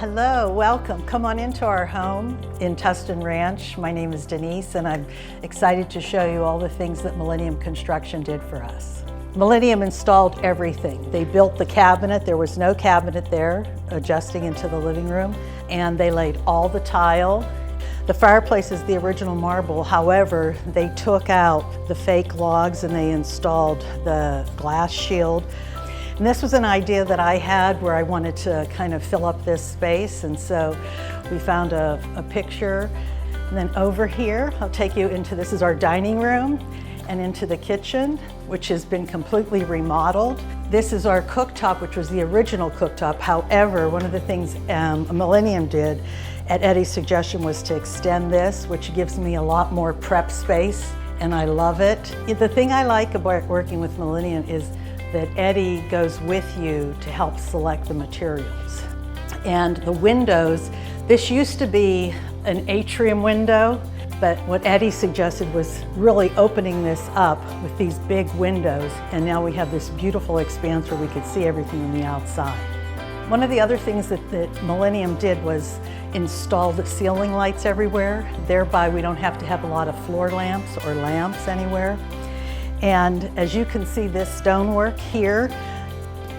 Hello, welcome. Come on into our home in Tustin Ranch. My name is Denise and I'm excited to show you all the things that Millennium Construction did for us. Millennium installed everything. They built the cabinet. There was no cabinet there adjusting into the living room, and they laid all the tile. The fireplace is the original marble. However, they took out the fake logs and they installed the glass shield. And this was an idea that I had where I wanted to kind of fill up this space, and so we found a picture. And then over here, I'll take you into, this is our dining room, and into the kitchen, which has been completely remodeled. This is our cooktop, which was the original cooktop. However, one of the things Millennium did at Eddie's suggestion was to extend this, which gives me a lot more prep space, and I love it. The thing I like about working with Millennium is that Eddie goes with you to help select the materials. And the windows, this used to be an atrium window, but what Eddie suggested was really opening this up with these big windows, and now we have this beautiful expanse where we could see everything on the outside. One of the other things that Millennium did was install the ceiling lights everywhere. Thereby we don't have to have a lot of floor lamps or lamps anywhere. And as you can see, this stonework here,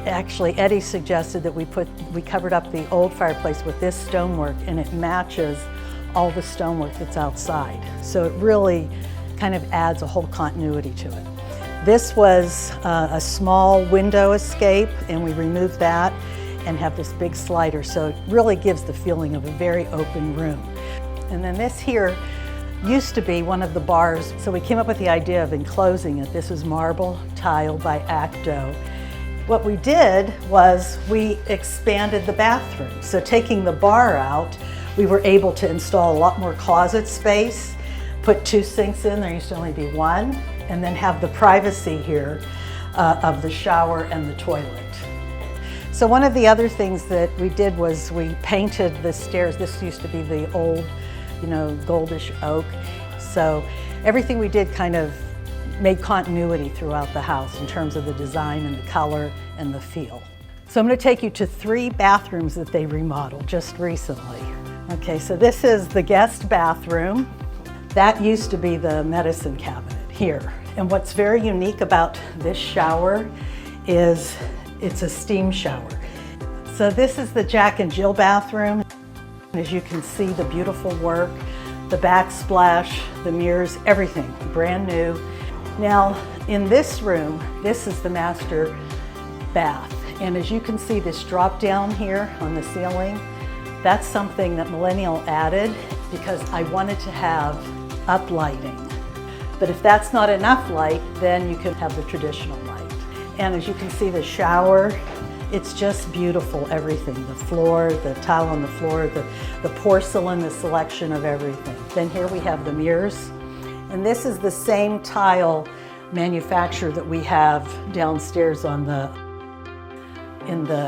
actually Eddie suggested that we covered up the old fireplace with this stonework, and it matches all the stonework that's outside. So it really kind of adds a whole continuity to it. This was a small window escape, and we removed that and have this big slider. So it really gives the feeling of a very open room. And then this here used to be one of the bars, so we came up with the idea of enclosing it. This is marble tile by Acto. What we did was we expanded the bathroom. So taking the bar out, we were able to install a lot more closet space, put 2 sinks in, there used to only be 1, and then have the privacy here of the shower and the toilet. So one of the other things that we did was we painted the stairs. This used to be the old, goldish oak. So everything we did kind of made continuity throughout the house in terms of the design and the color and the feel. So I'm going to take you to 3 bathrooms that they remodeled just recently. Okay, so this is the guest bathroom. That used to be the medicine cabinet here. And what's very unique about this shower is it's a steam shower. So this is the Jack and Jill bathroom. As you can see, the beautiful work, the backsplash, the mirrors, everything brand new. Now in this room, this is the master bath. And as you can see, this drop down here on the ceiling, that's something that Millennium added because I wanted to have uplighting. But if that's not enough light, then you can have the traditional light. And as you can see, the shower, it's just beautiful, everything. The floor, the tile on the floor, the porcelain, the selection of everything. Then here we have the mirrors. And this is the same tile manufacturer that we have downstairs in the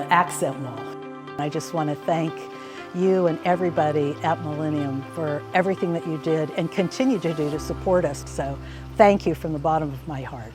accent wall. I just want to thank you and everybody at Millennium for everything that you did and continue to do to support us. So thank you from the bottom of my heart.